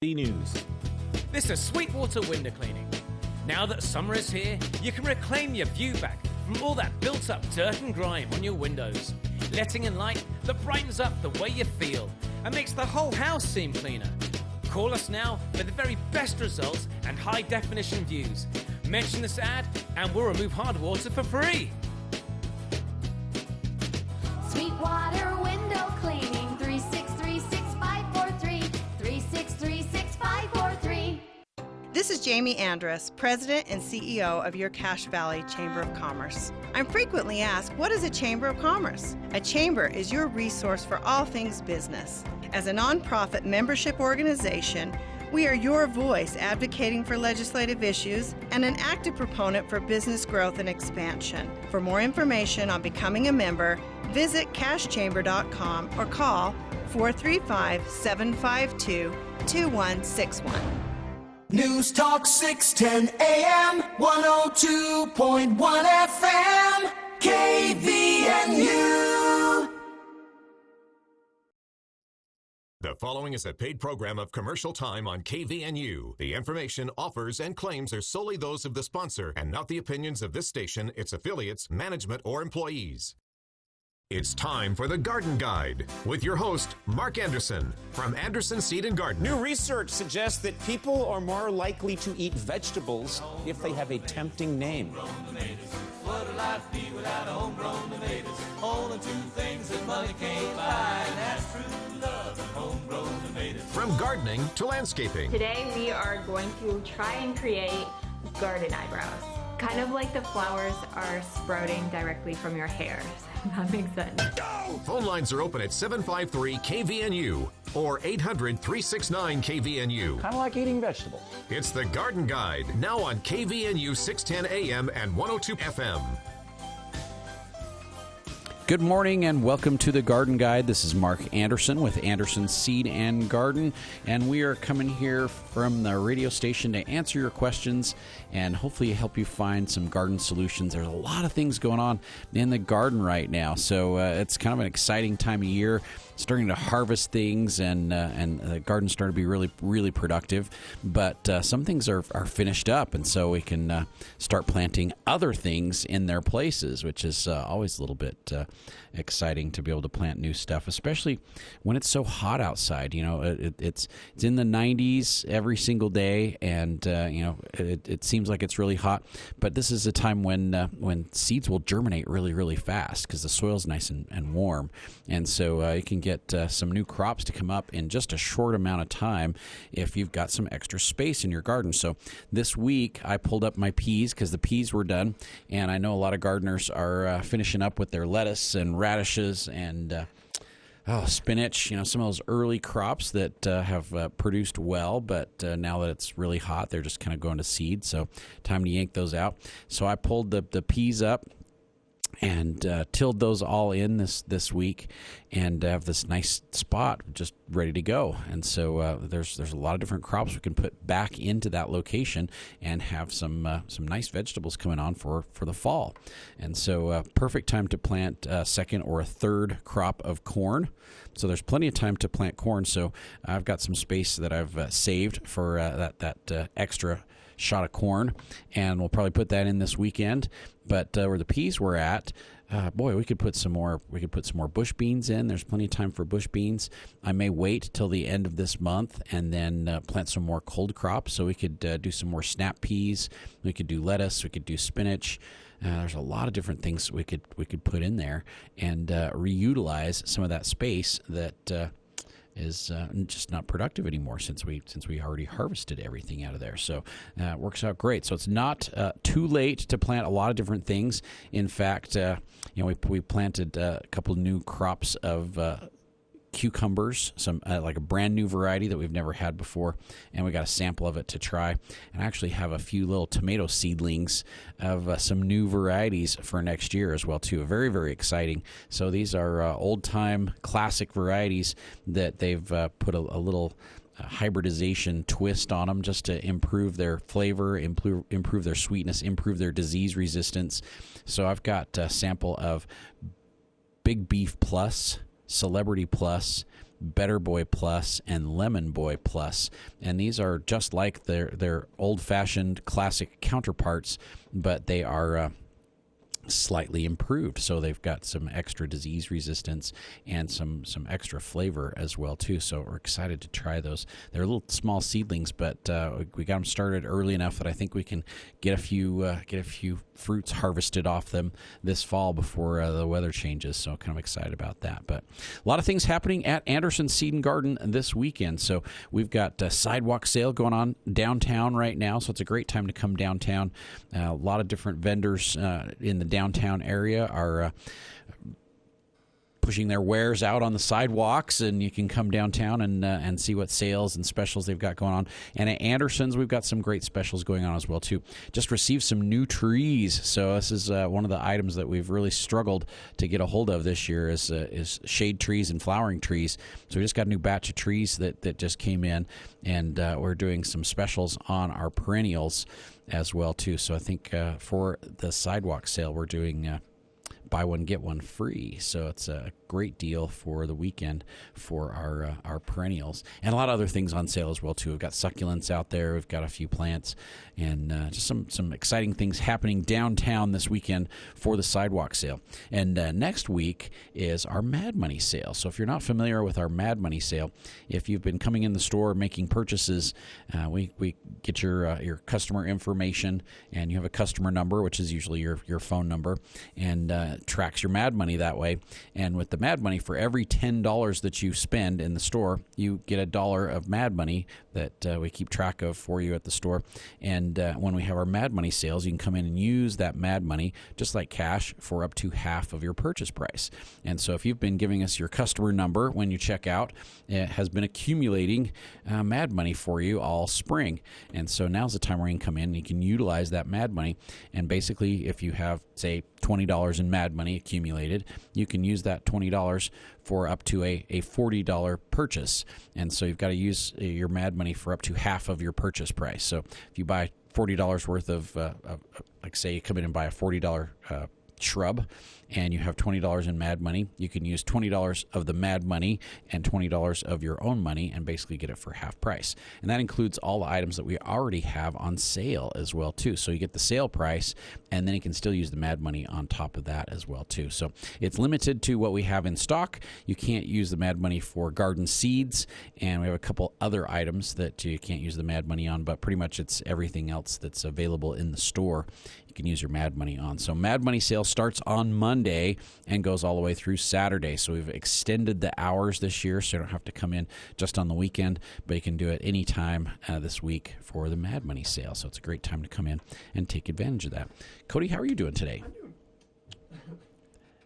News. This is Sweetwater Window Cleaning. Now that summer is here, you can reclaim your view back from all that built-up dirt and grime on your windows, letting in light that brightens up the way you feel and makes the whole house seem cleaner. Call us now for the very best results and high-definition views. Mention this ad and we'll remove hard water for free. Sweetwater Window Cleaning, 3636543, 3636543. This is Jamie Andrus, President and CEO of your Cache Valley Chamber of Commerce. I'm frequently asked, what is a Chamber of Commerce? A chamber is your resource for all things business. As a nonprofit membership organization, we are your voice advocating for legislative issues and an active proponent for business growth and expansion. For more information on becoming a member, visit cashchamber.com or call 435-752-2161. News Talk 610 AM, 102.1 FM, KVNU. The following is a paid program of commercial time on KVNU. The information, offers, and claims are solely those of the sponsor and not the opinions of this station, its affiliates, management, or employees. It's time for the Garden Guide with your host, Mark Anderson from Anderson Seed and Garden. New research suggests that people are more likely to eat vegetables if they have a tempting name. What would life be without homegrown tomatoes? Only two things that money can't buy, and that's true love and homegrown tomatoes. From gardening to landscaping. Today we are going to try and create garden eyebrows. Kind of like the flowers are sprouting directly from your hair. That makes sense. Phone lines are open at 753-KVNU or 800-369-KVNU. Kind of like eating vegetables. It's the Garden Guide, now on KVNU 610 AM and 102 FM. Good morning and welcome to the Garden Guide. This is Mark Anderson with Anderson Seed and Garden, and we are coming here from the radio station to answer your questions and hopefully help you find some garden solutions. There's a lot of things going on in the garden right now, so it's kind of an exciting time of year, starting to harvest things, and the garden's starting to be really, really productive. But some things are finished up, and so we can start planting other things in their places, which is always a little bit exciting to be able to plant new stuff, especially when it's so hot outside. You know, it's in the 90s every single day, and it seems like it's really hot. But this is a time when seeds will germinate really, really fast because the soil's nice and warm, and so you can get some new crops to come up in just a short amount of time if you've got some extra space in your garden. So this week I pulled up my peas because the peas were done, and I know a lot of gardeners are finishing up with their lettuce and radishes and spinach, some of those early crops that have produced well, but now that it's really hot, they're just kind of going to seed, so time to yank those out. So I pulled the peas up and tilled those all in this week, and have this nice spot just ready to go. And so there's a lot of different crops we can put back into that location and have some nice vegetables coming on for the fall. And so perfect time to plant a second or a third crop of corn. So there's plenty of time to plant corn. So I've got some space that I've saved for that extra shot of corn, and we'll probably put that in this weekend. But where the peas were at, we could put some more bush beans in. There's plenty of time for bush beans. I may wait till the end of this month and then plant some more cold crops. So we could do some more snap peas. We could do lettuce. We could do spinach. There's a lot of different things we could put in there and reutilize some of that space that is just not productive anymore since we already harvested everything out of there. So it works out great. So it's not too late to plant a lot of different things. In fact, we planted a couple of new crops of cucumbers, some like a brand new variety that we've never had before, and we got a sample of it to try. And I actually have a few little tomato seedlings of some new varieties for next year as well too. Very, very exciting. So these are old-time classic varieties that they've put a little hybridization twist on them just to improve their flavor, improve their sweetness, improve their disease resistance. So I've got a sample of Big Beef Plus, Celebrity Plus, Better Boy Plus, and Lemon Boy Plus. And these are just like their old-fashioned classic counterparts, but they are slightly improved. So they've got some extra disease resistance and some extra flavor as well too. So we're excited to try those. They're little small seedlings, but we got them started early enough that I think we can get a few fruits harvested off them this fall before the weather changes. So kind of excited about that. But a lot of things happening at Anderson Seed and Garden this weekend. So we've got a sidewalk sale going on downtown right now. So it's a great time to come downtown. A lot of different vendors in the downtown area are pushing their wares out on the sidewalks, and you can come downtown and see what sales and specials they've got going on. And at Anderson's, we've got some great specials going on as well too. Just received some new trees, so this is one of the items that we've really struggled to get a hold of this year is shade trees and flowering trees. So we just got a new batch of trees that just came in, and we're doing some specials on our perennials as well too. So I think for the sidewalk sale, we're doing buy one get one free. So it's a great deal for the weekend for our perennials, and a lot of other things on sale as well too. We've got succulents out there. We've got a few plants, and just some exciting things happening downtown this weekend for the sidewalk sale. And next week is our Mad Money sale. So if you're not familiar with our Mad Money sale, if you've been coming in the store making purchases, we get your customer information, and you have a customer number, which is usually your phone number, and tracks your Mad Money that way. And with the Mad Money, for every $10 that you spend in the store, you get $1 of Mad Money that we keep track of for you at the store. And when we have our Mad Money sales, you can come in and use that Mad Money just like cash for up to half of your purchase price. And so if you've been giving us your customer number when you check out, it has been accumulating Mad Money for you all spring. And so now's the time where you can come in and you can utilize that Mad Money. And basically, if you have, say, $20 in Mad Money accumulated, you can use that $20 for up to a $40 purchase. And so you've got to use your Mad Money for up to half of your purchase price. So if you buy $40 worth of like say you come in and buy a $40 shrub, and you have $20 in Mad Money, you can use $20 of the Mad Money and $20 of your own money and basically get it for half price. And that includes all the items that we already have on sale as well too. So you get the sale price, and then you can still use the Mad Money on top of that as well too. So it's limited to what we have in stock. You can't use the Mad Money for garden seeds, and we have a couple other items that you can't use the Mad Money on, but pretty much it's everything else that's available in the store you can use your Mad Money on. So Mad Money sale starts on Monday and goes all the way through Saturday. So we've extended the hours this year, so you don't have to come in just on the weekend, but you can do it any time this week for the Mad Money sale. So it's a great time to come in and take advantage of that. Cody, how are you doing today?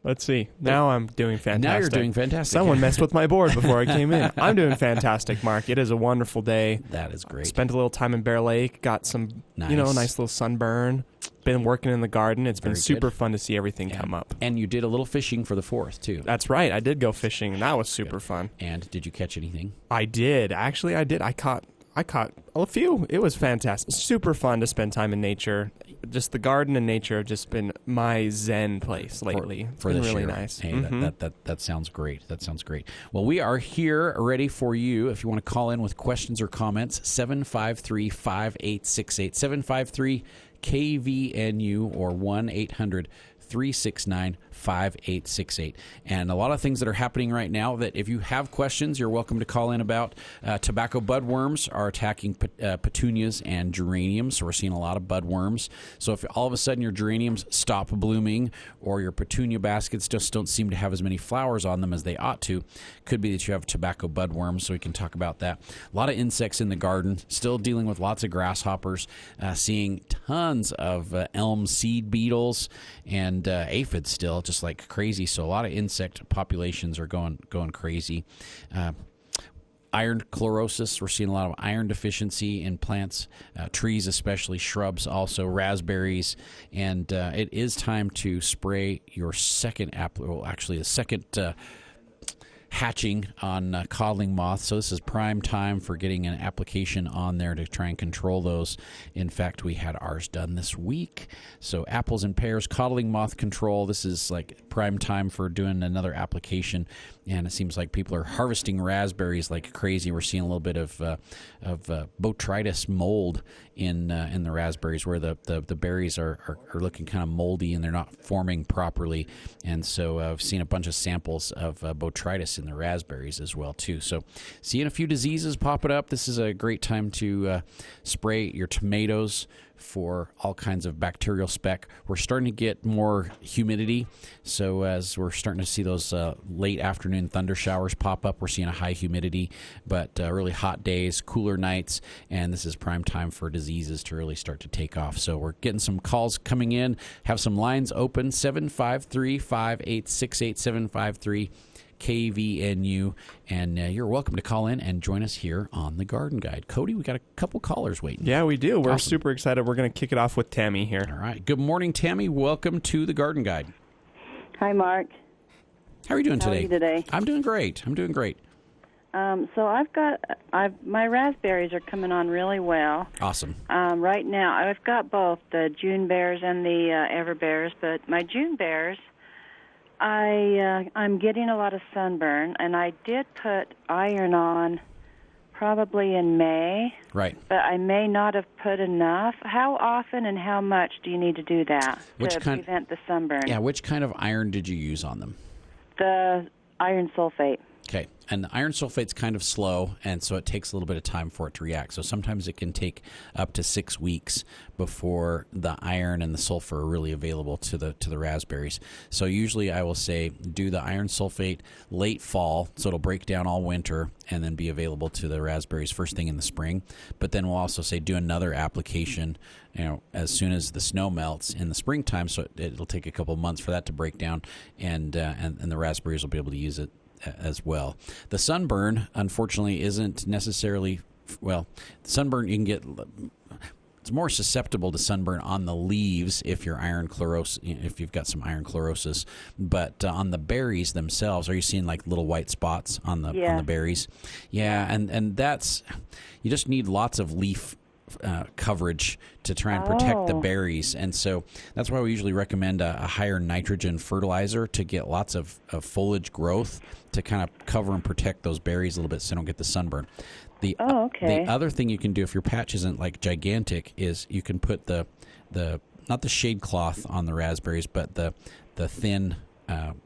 Let's see. Now I'm doing fantastic. Now you're doing fantastic. Someone messed with my board before I came in. I'm doing fantastic, Mark. It is a wonderful day. That is great. Spent a little time in Bear Lake. Got some, nice little sunburn. Been working in the garden. It's been super fun to see everything come up. And you did a little fishing for the 4th, too. That's right. I did go fishing, and that was super fun. And did you catch anything? I did. Actually, I did. I caught a few. It was fantastic. Super fun to spend time in nature. Just the garden and nature have just been my zen place lately. It's been really nice. Hey, that sounds great. That sounds great. Well, we are here ready for you. If you want to call in with questions or comments, 753-5868, 753-KVNU, or 1-800-369-5868. And a lot of things that are happening right now that if you have questions, you're welcome to call in about. Tobacco budworms are attacking petunias and geraniums. So we're seeing a lot of budworms. So if all of a sudden your geraniums stop blooming or your petunia baskets just don't seem to have as many flowers on them as they ought to, could be that you have tobacco budworms. So we can talk about that. A lot of insects in the garden, still dealing with lots of grasshoppers, seeing tons of elm seed beetles and aphids still, just like crazy. So a lot of insect populations are going crazy. Iron chlorosis, we're seeing a lot of iron deficiency in plants, trees especially, shrubs also, raspberries, and it is time to spray your second the second hatching on codling moths. So this is prime time for getting an application on there to try and control those. In fact, we had ours done this week. So apples and pears, codling moth control. This is like prime time for doing another application. And it seems like people are harvesting raspberries like crazy. We're seeing a little bit of botrytis mold in the raspberries, where the berries are looking kind of moldy and they're not forming properly. And so I've seen a bunch of samples of botrytis in the raspberries as well too. So seeing a few diseases popping up. This is a great time to spray your tomatoes for all kinds of bacterial speck. We're starting to get more humidity, so as we're starting to see those late afternoon thunder showers pop up, we're seeing a high humidity, but really hot days, cooler nights, and this is prime time for diseases to really start to take off. So we're getting some calls coming in, have some lines open, 753-586-8753. KVNU, and you're welcome to call in and join us here on the Garden Guide. Cody, we got a couple callers waiting. Yeah, we do. We're Awesome. super excited. We're going to kick it off with Tammy here. All right. Good morning, Tammy. Welcome to the Garden Guide. Hi, Mark. How are you doing How are today? you today? I'm doing great. So my raspberries are coming on really well. Awesome. Right now, I've got both the June bears and the Everbears, but my June bears, I'm getting a lot of sunburn, and I did put iron on probably in May. Right. But I may not have put enough. How often and how much do you need to do that to prevent the sunburn? Yeah, which kind of iron did you use on them? The iron sulfate. Okay, and the iron sulfate's kind of slow, and so it takes a little bit of time for it to react. So sometimes it can take up to 6 weeks before the iron and the sulfur are really available to the raspberries. So usually I will say do the iron sulfate late fall, so it'll break down all winter and then be available to the raspberries first thing in the spring. But then we'll also say do another application, as soon as the snow melts in the springtime. So it'll take a couple months for that to break down, and the raspberries will be able to use it as well. The sunburn, unfortunately, isn't necessarily, sunburn you can get, it's more susceptible to sunburn on the leaves if you're if you've got some iron chlorosis. But on the berries themselves, are you seeing like little white spots on the berries? Yeah, and that's, you just need lots of leaf coverage to try and protect the berries, and so that's why we usually recommend a higher nitrogen fertilizer to get lots of foliage growth to kind of cover and protect those berries a little bit so they don't get the sunburn. The other thing you can do if your patch isn't like gigantic is you can put the not the shade cloth on the raspberries, but the thin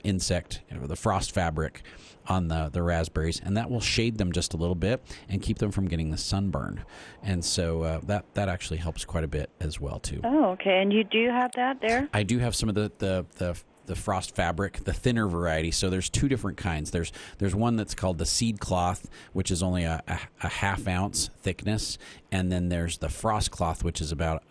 insect, the frost fabric on the raspberries, and that will shade them just a little bit and keep them from getting the sunburn. And so that actually helps quite a bit as well too. Oh, okay. And you do have that there? I do have some of the frost fabric, the thinner variety. So there's two different kinds. There's one that's called the seed cloth, which is only a half ounce thickness, and then there's the frost cloth, which is about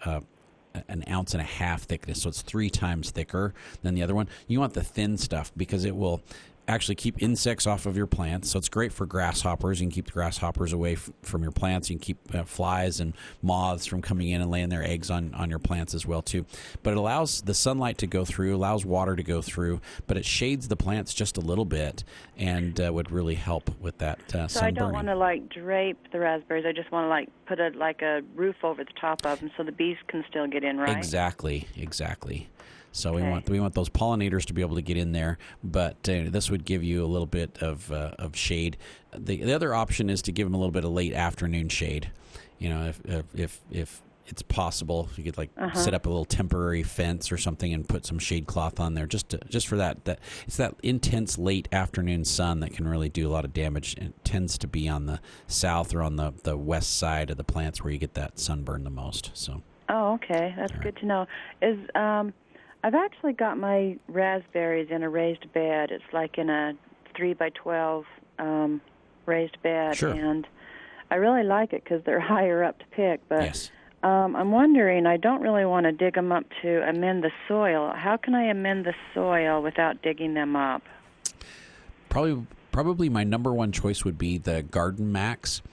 an ounce and a half thickness, so it's 3 times thicker than the other one. You want the thin stuff because it will actually keep insects off of your plants. So it's great for grasshoppers. You can keep the grasshoppers away from your plants. You can keep flies and moths from coming in and laying their eggs on your plants as well too. But it allows the sunlight to go through, allows water to go through, but it shades the plants just a little bit and would really help with that sunburning. So I don't want to drape the raspberries. I just want to put a roof over the top of them so the bees can still get in, right? Exactly. So we want those pollinators to be able to get in there, but this would give you a little bit of shade. The other option is to give them a little bit of late afternoon shade. If it's possible, you could set up a little temporary fence or something and put some shade cloth on there just for that. That it's that intense late afternoon sun that can really do a lot of damage. It tends to be on the south or on the west side of the plants where you get that sunburn the most. So. Oh, okay, that's good to know. I've actually got my raspberries in a raised bed. It's like in a 3x12 raised bed, and I really like it because they're higher up to pick. But I'm wondering, I don't really want to dig them up to amend the soil. How can I amend the soil without digging them up? Probably my number one choice would be the Garden Max.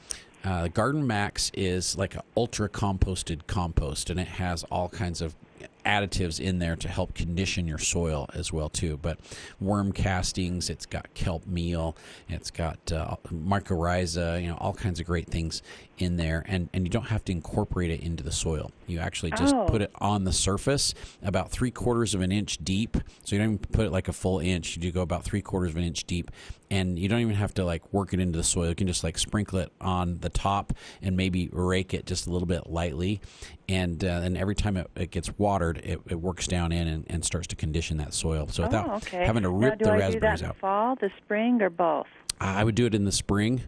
Garden Max is like an ultra composted compost, and it has all kinds of additives in there to help condition your soil as well too. But worm castings, it's got kelp meal, it's got mycorrhiza, all kinds of great things in there, and you don't have to incorporate it into the soil. You actually just put it on the surface about 3/4 of an inch deep. So you don't even put it like a full inch. You do go about 3/4 of an inch deep, and you don't even have to like work it into the soil. You can just like sprinkle it on the top and maybe rake it just a little bit lightly, and every time it gets watered, it works down in and starts to condition that soil. So without having to rip the raspberries do I do that in out. The fall, the spring, or both? I would do it in the spring.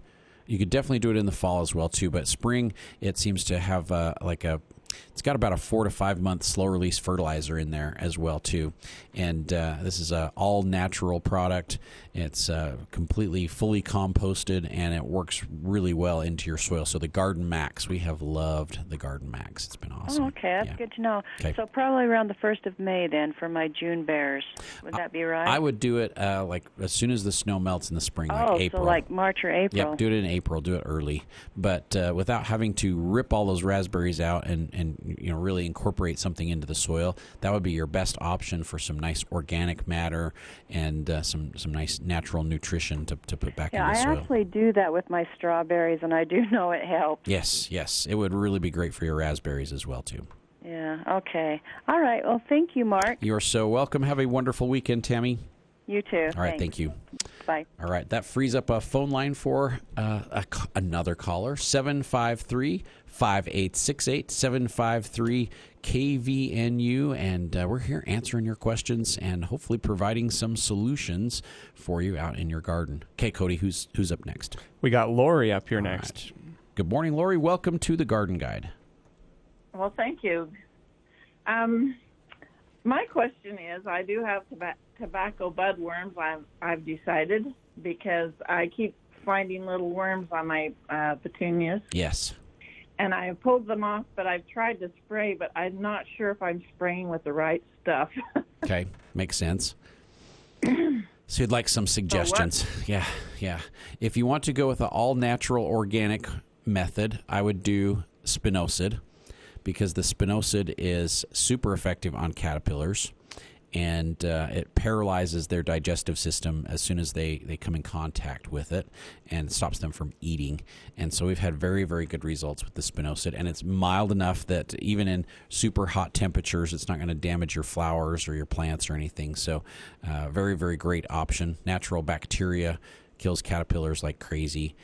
You could definitely do it in the fall as well too, but spring it seems to have it's got about a 4 to 5 month slow release fertilizer in there as well too, and this is a all natural product. It's completely fully composted, and it works really well into your soil. So the Garden Max, we have loved the Garden Max. It's been awesome. Oh, okay, that's good to know. Okay. So probably around the 1st of May then for my June bears. Would that be right? I would do it like as soon as the snow melts in the spring, like April. So like March or April. Yep, do it in April. Do it early, but without having to rip all those raspberries out and really incorporate something into the soil. That would be your best option for some nice organic matter and some nice natural nutrition to put back into the soil. I actually do that with my strawberries, and I do know it helps. Yes, it would really be great for your raspberries as well too. Yeah. Okay. All right. Well, thank you, Mark. You're so welcome. Have a wonderful weekend, Tammy. You too. All right, thank you. Bye. All right, that frees up a phone line for another caller, 753-5868, 753-KVNU, and we're here answering your questions and hopefully providing some solutions for you out in your garden. Okay, Cody, who's up next? We got Lori up here next. Right. Good morning, Lori. Welcome to the Garden Guide. Well, thank you. My question is, I do have tobacco budworms, I've decided, because I keep finding little worms on my petunias. Yes. And I have pulled them off, but I've tried to spray, but I'm not sure if I'm spraying with the right stuff. Okay, makes sense. So you'd like some suggestions. Yeah. If you want to go with an all-natural organic method, I would do spinosad, because the spinosad is super effective on caterpillars, and it paralyzes their digestive system as soon as they come in contact with it, and stops them from eating. And so we've had very, very good results with the spinosad, and it's mild enough that even in super hot temperatures, it's not going to damage your flowers or your plants or anything. So very, very great option. Natural bacteria kills caterpillars like crazy.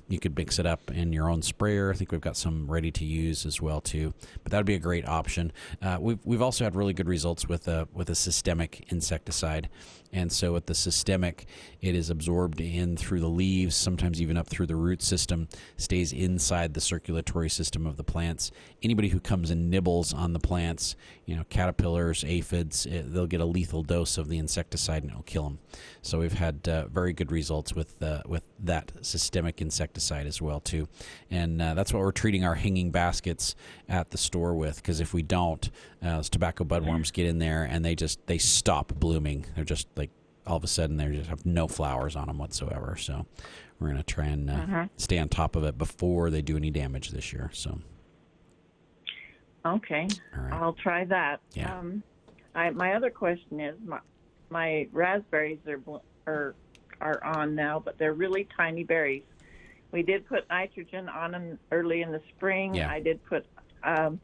You could mix it up in your own sprayer. I think we've got some ready to use as well too, but that would be a great option. We've also had really good results with a systemic insecticide, and so with the systemic, it is absorbed in through the leaves, sometimes even up through the root system, stays inside the circulatory system of the plants. Anybody who comes and nibbles on the plants, caterpillars, aphids, they'll get a lethal dose of the insecticide and it'll kill them. So we've had very good results with that systemic insecticide as well too, and that's what we're treating our hanging baskets at the store with, because if we don't, those tobacco budworms get in there and they stop blooming. They're just like all of a sudden they just have no flowers on them whatsoever. So we're going to try and stay on top of it before they do any damage this year. So okay, all right. I'll try that. Yeah. My other question is, my raspberries are on now, but they're really tiny berries. We did put nitrogen on them early in the spring. Yeah. I did put iron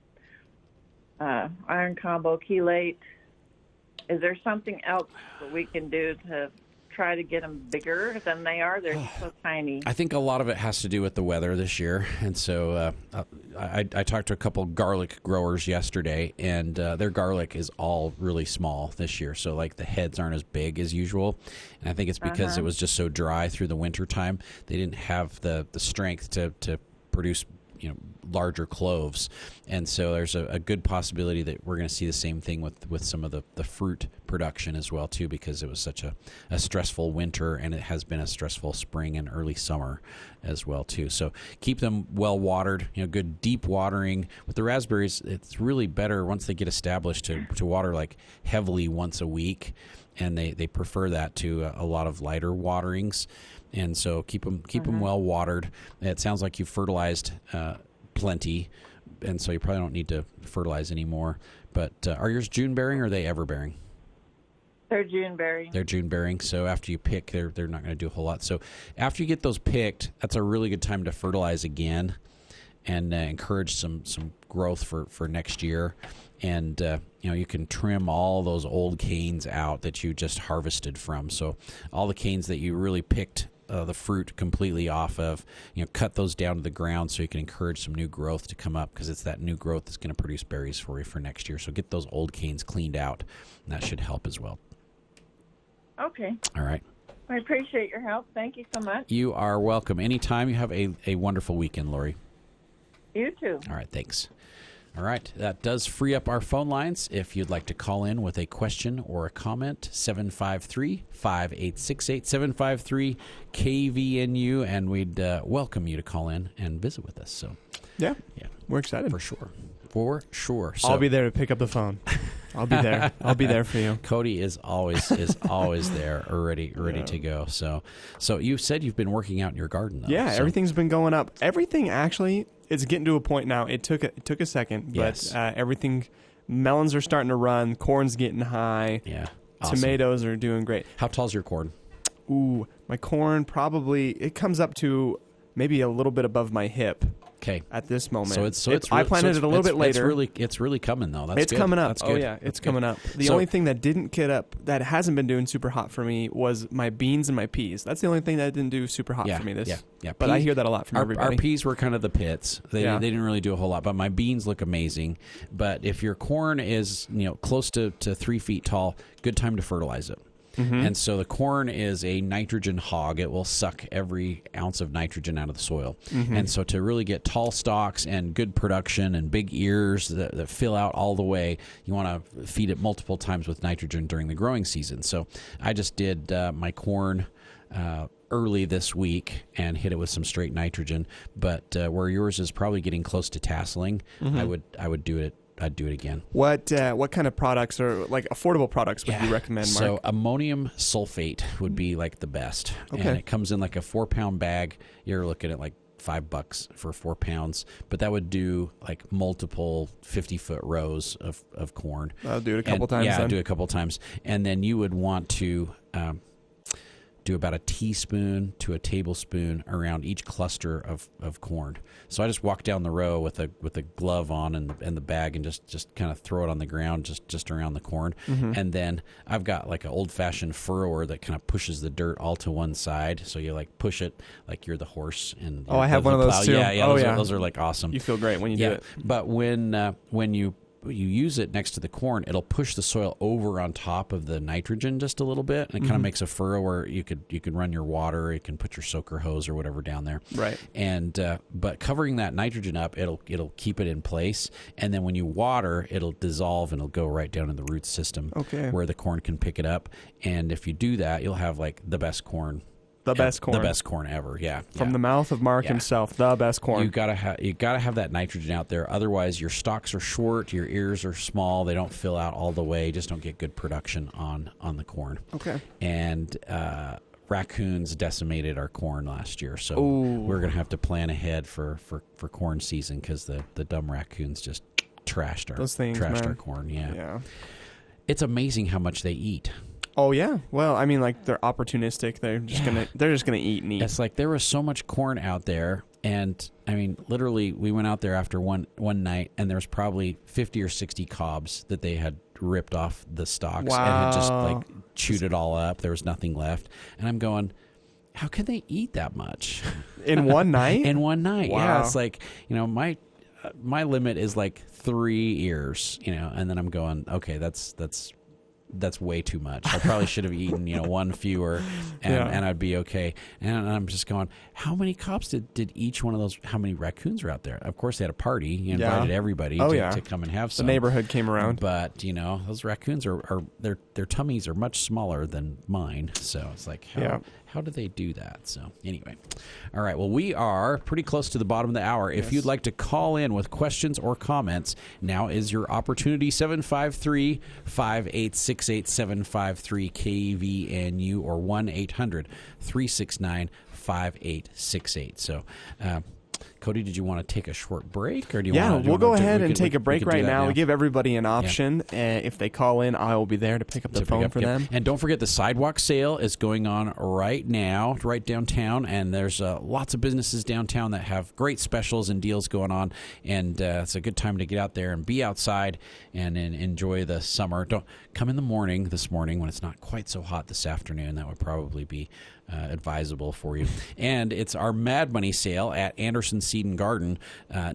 combo chelate. Is there something else that we can do to try to get them bigger than they are? They're so tiny. I think a lot of it has to do with the weather this year. And so I talked to a couple garlic growers yesterday, and their garlic is all really small this year. So like the heads aren't as big as usual. And I think it's because it was just so dry through the winter time. They didn't have the strength to produce larger cloves, and so there's a good possibility that we're going to see the same thing with some of the fruit production as well too, because it was such a stressful winter, and it has been a stressful spring and early summer as well too. So keep them well watered, good deep watering. With the raspberries, it's really better once they get established to water like heavily once a week, and they prefer that to a lot of lighter waterings. And so keep them well watered. It sounds like you've fertilized plenty and so you probably don't need to fertilize anymore. But are yours June bearing or are they ever bearing? They're June bearing. They're June bearing, so after you pick, they're not going to do a whole lot. So after you get those picked, that's a really good time to fertilize again and encourage some growth for next year. And you can trim all those old canes out that you just harvested from. So all the canes that you really picked the fruit completely off of, cut those down to the ground so you can encourage some new growth to come up, because it's that new growth that's going to produce berries for you for next year. So get those old canes cleaned out, and that should help as well. Okay. All right. I appreciate your help. Thank you so much. You are welcome. Anytime. You have a wonderful weekend, Lori. You too. All right. Thanks. All right. That does free up our phone lines. If you'd like to call in with a question or a comment, 753-5868, 753-KVNU, and we'd welcome you to call in and visit with us. So, yeah, we're excited. For sure. So, I'll be there to pick up the phone. I'll be there. I'll be there for you. Cody is always there, ready to go. So you said you've been working out in your garden, though. Yeah, everything's been going up. Everything actually, it's getting to a point now. It took a second, but everything. Melons are starting to run. Corn's getting high. Yeah, awesome. Tomatoes are doing great. How tall's your corn? Ooh, my corn it comes up to maybe a little bit above my hip. Okay. At this moment, I planted it a little bit later. It's really coming though. That's it's good. Coming up. That's good. Oh yeah, it's coming up. The only thing that didn't get up, that hasn't been doing super hot for me, was my beans and my peas. That's the only thing that didn't do super hot for me. Yeah. But I hear that a lot from everybody. Our peas were kind of the pits. They didn't really do a whole lot. But my beans look amazing. But if your corn is close to 3 feet tall, good time to fertilize it. Mm-hmm. And so the corn is a nitrogen hog. It will suck every ounce of nitrogen out of the soil. Mm-hmm. And so to really get tall stalks and good production and big ears that fill out all the way, you want to feed it multiple times with nitrogen during the growing season. So I just did my corn early this week and hit it with some straight nitrogen. But where yours is probably getting close to tasseling, mm-hmm. I would do it. I'd do it again. What kind of products or like affordable products would you recommend, Mark? So ammonium sulfate would be like the best. Okay. And it comes in like a 4-pound bag. You're looking at like $5 for 4 pounds, but that would do like multiple 50-foot rows of corn. I'll do it a couple times. Yeah, I'll do it a couple times. And then you would want to do about a teaspoon to a tablespoon around each cluster of corn. So I just walk down the row with a glove on and the bag and just kind of throw it on the ground just around the corn. Mm-hmm. And then I've got like an old-fashioned furrower that kind of pushes the dirt all to one side. So you like push it like you're the horse. And I have one of those too. Yeah, those are like awesome. You feel great when you do it. But when you use it next to the corn, it'll push the soil over on top of the nitrogen just a little bit, and it kind of makes a furrow where you could run your water, you can put your soaker hose or whatever down there. Right. And but covering that nitrogen up, it'll keep it in place, and then when you water, it'll dissolve and it'll go right down in the root system where the corn can pick it up. And if you do that, you'll have like the best corn. The best corn ever, yeah. From the mouth of Mark himself, the best corn. You gotta have that nitrogen out there. Otherwise, your stalks are short, your ears are small. They don't fill out all the way. Just don't get good production on the corn. Okay. And raccoons decimated our corn last year, so we're gonna have to plan ahead for corn season because the dumb raccoons just trashed our corn. Yeah. It's amazing how much they eat. Oh yeah, well, I mean, like they're opportunistic. They're just gonna eat and eat. It's like there was so much corn out there, and I mean, literally, we went out there after one night, and there was probably 50 or 60 cobs that they had ripped off the stalks and had just like chewed it all up. There was nothing left, and I'm going, how can they eat that much in one night? In one night, wow. Yeah. It's like my limit is like 3 ears, and then I'm going, okay, that's way too much. I probably should have eaten, one fewer, and I'd be okay. And I'm just going, how many cops did each one of those? How many raccoons are out there? Of course, they had a party. You invited everybody to come and have some. The neighborhood came around, but those raccoons are their tummies are much smaller than mine. So it's like, how do they do that? So anyway, all right. Well, we are pretty close to the bottom of the hour. If you'd like to call in with questions or comments, now is your opportunity. 753-5868, 753-KVNU, or 1-800-369-5868. So Cody, did you want to take a short break, or do you? Yeah, want to, we'll go ahead and take a we break can do right that now. We give everybody an option. If they call in, I will be there to pick up the phone for them. And don't forget, the sidewalk sale is going on right now, right downtown, and there's lots of businesses downtown that have great specials and deals going on, and it's a good time to get out there and be outside and enjoy the summer. Don't come in the morning this morning when it's not quite so hot this afternoon. That would probably be advisable for you. And it's our Mad Money sale at Anderson Seed and Garden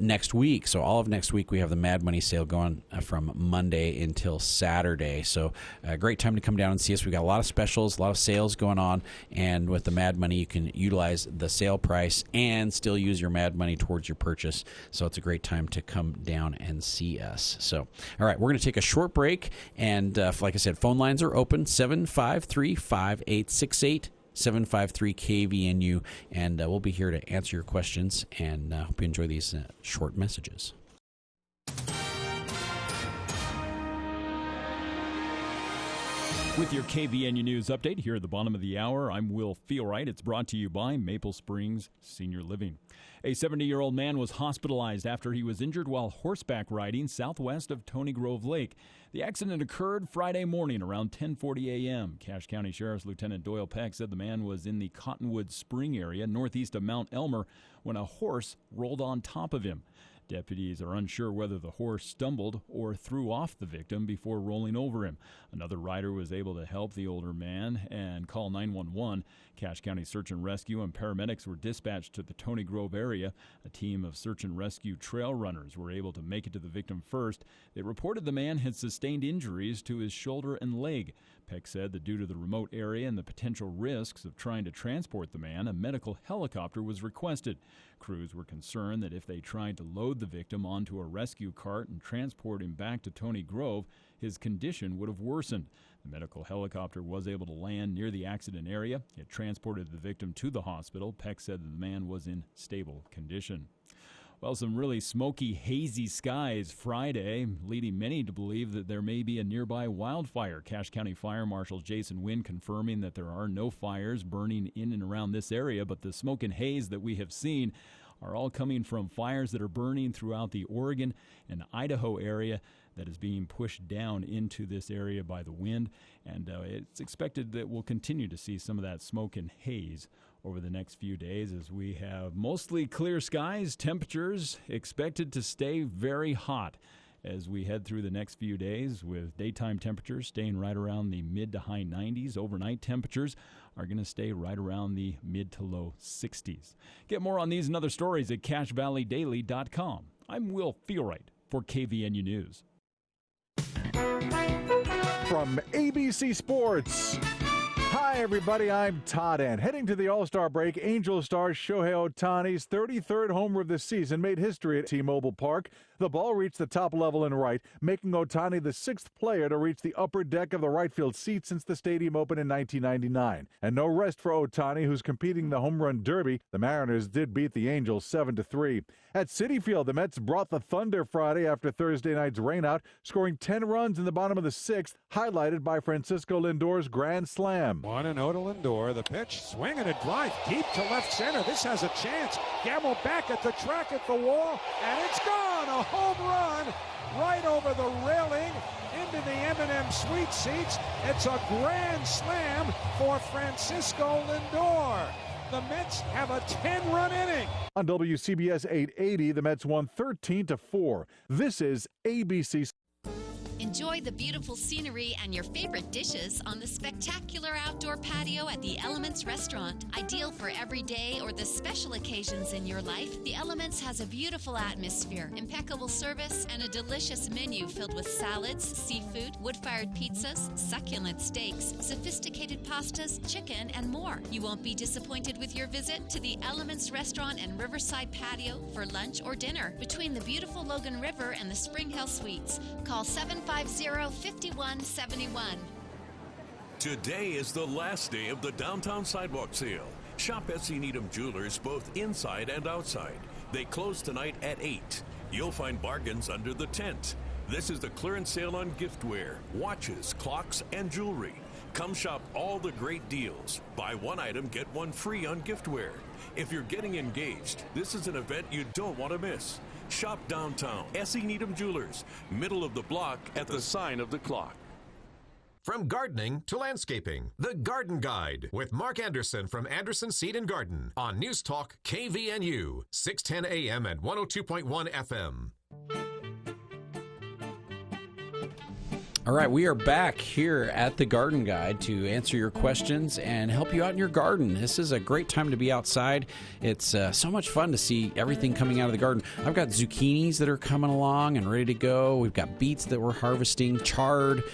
next week. So all of next week we have the Mad Money sale going from Monday until Saturday. So a great time to come down and see us. We've got a lot of specials, a lot of sales going on. And with the Mad Money, you can utilize the sale price and still use your Mad Money towards your purchase. So it's a great time to come down and see us. So, all right, we're going to take a short break. And like I said, phone lines are open, 753-5868. 753 KVNU, and we'll be here to answer your questions, and hope you enjoy these short messages. With your KVNU News update here at the bottom of the hour, I'm Will Feelright. It's brought to you by Maple Springs Senior Living. A 70-year-old man was hospitalized after he was injured while horseback riding southwest of Tony Grove Lake. The accident occurred Friday morning around 10:40 a.m. Cache County Sheriff's Lieutenant Doyle Peck said the man was in the Cottonwood Spring area northeast of Mount Elmer when a horse rolled on top of him. Deputies are unsure whether the horse stumbled or threw off the victim before rolling over him. Another rider was able to help the older man and call 911. Cache County Search and Rescue and paramedics were dispatched to the Tony Grove area. A team of search and rescue trail runners were able to make it to the victim first. They reported the man had sustained injuries to his shoulder and leg. Peck said that due to the remote area and the potential risks of trying to transport the man, a medical helicopter was requested. Crews were concerned that if they tried to load the victim onto a rescue cart and transport him back to Tony Grove, his condition would have worsened. The medical helicopter was able to land near the accident area. It transported the victim to the hospital. Peck said that the man was in stable condition. Well, some really smoky, hazy skies Friday, leading many to believe that there may be a nearby wildfire. Cache County Fire Marshal Jason Wynn confirming that there are no fires burning in and around this area, but the smoke and haze that we have seen are all coming from fires that are burning throughout the Oregon and Idaho area that is being pushed down into this area by the wind, and it's expected that we'll continue to see some of that smoke and haze over the next few days as we have mostly clear skies. Temperatures expected to stay very hot as we head through the next few days, with daytime temperatures staying right around the mid to high 90s. Overnight temperatures are going to stay right around the mid to low 60s. Get more on these and other stories at CacheValleyDaily.com. I'm Will Feelright for KVNU News. From ABC Sports. Hi, everybody. I'm Todd Ann. Heading to the All-Star break, Angel star Shohei Ohtani's 33rd homer of the season made history at T-Mobile Park. The ball reached the top level in right, making Ohtani the sixth player to reach the upper deck of the right field seat since the stadium opened in 1999. And no rest for Ohtani, who's competing in the home run derby. The Mariners did beat the Angels 7-3. At Citi Field, the Mets brought the Thunder Friday after Thursday night's rainout, scoring 10 runs in the bottom of the sixth, highlighted by Francisco Lindor's grand slam. 1-0 to Lindor. The pitch, swing and a drive deep to left center. This has a chance. Gamble back at the track at the wall, and it's gone. A home run right over the railing into the M&M suite seats. It's a grand slam for Francisco Lindor. The Mets have a 10-run inning. On WCBS 880, the Mets won 13-4. This is ABC. Enjoy the beautiful scenery and your favorite dishes on the spectacular outdoor patio at the Elements Restaurant. Ideal for every day or the special occasions in your life, the Elements has a beautiful atmosphere, impeccable service, and a delicious menu filled with salads, seafood, wood-fired pizzas, succulent steaks, sophisticated pastas, chicken, and more. You won't be disappointed with your visit to the Elements Restaurant and Riverside Patio for lunch or dinner between the beautiful Logan River and the Spring Hill Suites. Call 750-5171. Today is the last day of the downtown sidewalk sale. Shop Betsy Needham Jewelers both inside and outside. They close tonight at 8. You'll find bargains under the tent. This is the clearance sale on giftware, watches, clocks, and jewelry. Come shop all the great deals. Buy one item, get one free on giftware. If you're getting engaged, this is an event you don't want to miss. Shop downtown, S.E. Needham Jewelers, middle of the block at the sign of the clock. From gardening to landscaping, The Garden Guide with Mark Anderson from Anderson Seed and Garden on News Talk KVNU, 610 AM and 102.1 FM. All right, we are back here at the Garden Guide to answer your questions and help you out in your garden. This is a great time to be outside. It's so much fun to see everything coming out of the garden. I've got zucchinis that are coming along and ready to go. We've got beets that we're harvesting, chard,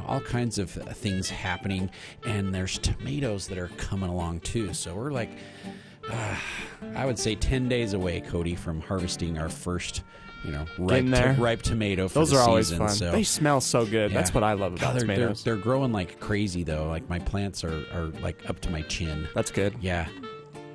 all kinds of things happening. And there's tomatoes that are coming along too. So we're like, I would say 10 days away, Cody, from harvesting our first ripe tomato for Those the are always season. fun. So, They smell so good. yeah. That's what I love about tomatoes. They're growing like crazy, though. Like, my plants are like up to my chin. That's good. Yeah.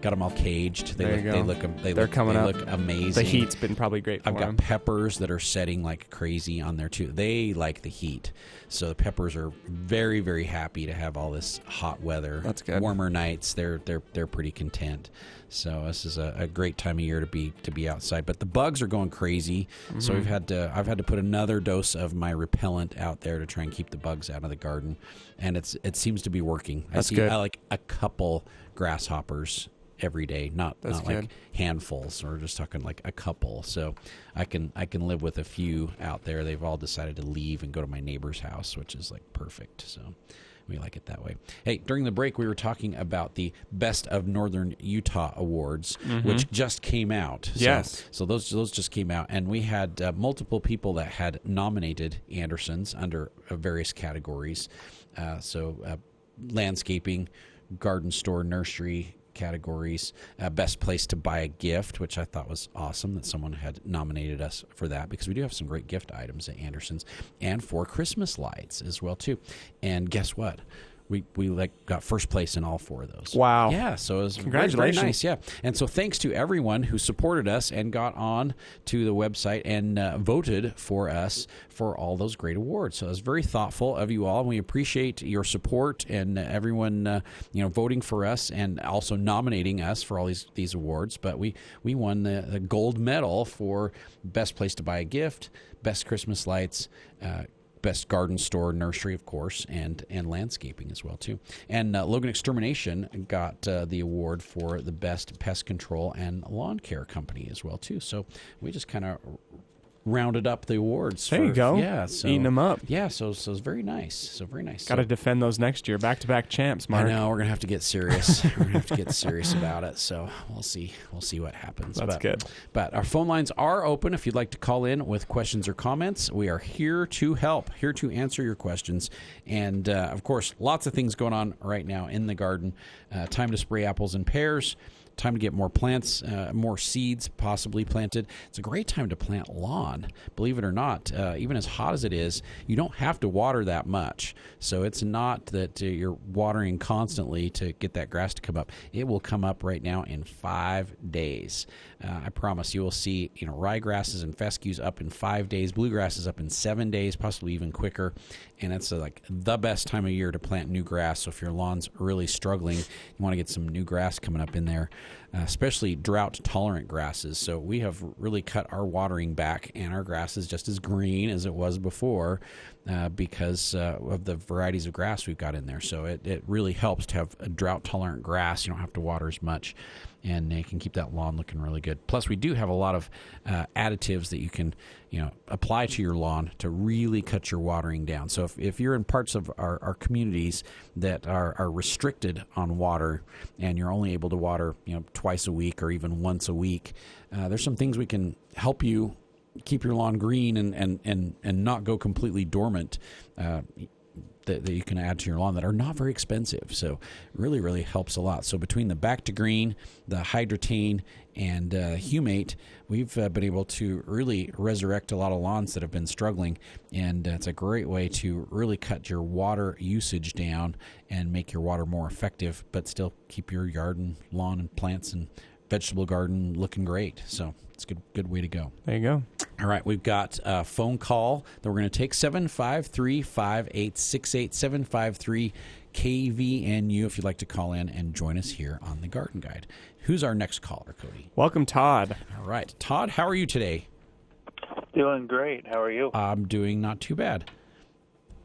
Got them all caged. There you go. They They're coming up. look amazing. The heat's been probably great for I've got them. peppers that are setting like crazy on there, too. They like the heat. So the peppers are very, very happy to have all this hot weather. That's good. Warmer nights, they're pretty content. So this is a great time of year to be outside. But the bugs are going crazy. Mm-hmm. So I've had to put another dose of my repellent out there to try and keep the bugs out of the garden. And it seems to be working. That's good. I like a couple grasshoppers every day, not good. like handfuls. We're just talking like a couple. So I can live with a few out there. They've all decided to leave and go to my neighbor's house, which is like perfect. So we like it that way. Hey, during the break, we were talking about the Best of Northern Utah Awards, which just came out. Yes. So those just came out, and we had multiple people that had nominated Andersons under various categories. Landscaping, garden store, nursery categories, best place to buy a gift, which I thought was awesome that someone had nominated us for that, because we do have some great gift items at Anderson's, and for Christmas lights as well too. And guess what? We got first place in all four of those. Wow. Yeah, so it was Congratulations. very nice. Yeah. And so thanks to everyone who supported us and got on to the website and voted for us for all those great awards. So it was very thoughtful of you all, and we appreciate your support and everyone voting for us and also nominating us for all these awards. But we won the gold medal for best place to buy a gift, best Christmas lights, best garden store, nursery, of course, and landscaping as well, too. And Logan Extermination got the award for the best pest control and lawn care company as well, too. So we just kind of rounded up the awards. There you go. Yeah. So, eating them up. Yeah, so it's very nice. So very nice. Got to defend those next year. Back-to-back champs, Mark. I know. We're going to have to get serious. We're going to have to get serious about it. So we'll see. We'll see what happens. That's good. But our phone lines are open. If you'd like to call in with questions or comments, we are here to help, here to answer your questions. And, of course, lots of things going on right now in the garden. Time to spray apples and pears. Time to get more plants, more seeds possibly planted. It's a great time to plant lawn, believe it or not. Even as hot as it is, you don't have to water that much. So it's not that you're watering constantly to get that grass to come up. It will come up right now in 5 days. I promise you will see ryegrasses and fescues up in 5 days, bluegrasses up in 7 days, possibly even quicker. And it's like the best time of year to plant new grass. So if your lawn's really struggling, you want to get some new grass coming up in there, especially drought-tolerant grasses. So we have really cut our watering back, and our grass is just as green as it was before because of the varieties of grass we've got in there. So it really helps to have a drought-tolerant grass. You don't have to water as much, and you can keep that lawn looking really good. Plus, we do have a lot of additives that you can apply to your lawn to really cut your watering down. So if you're in parts of our communities that are restricted on water and you're only able to water twice a week or even once a week, there's some things we can help you keep your lawn green and not go completely dormant that you can add to your lawn that are not very expensive. So really, really helps a lot. So between the Back to Green, the Hydrotain, and Humate, we've been able to really resurrect a lot of lawns that have been struggling. And it's a great way to really cut your water usage down and make your water more effective, but still keep your yard and lawn and plants and vegetable garden looking great. So it's a good way to go. There you go. All right, we've got a phone call that we're going to take, 753-5868, KVNU if you'd like to call in and join us here on the Garden Guide. Who's our next caller, Cody? Welcome, Todd. All right. Todd, how are you today? Doing great. How are you? I'm doing not too bad.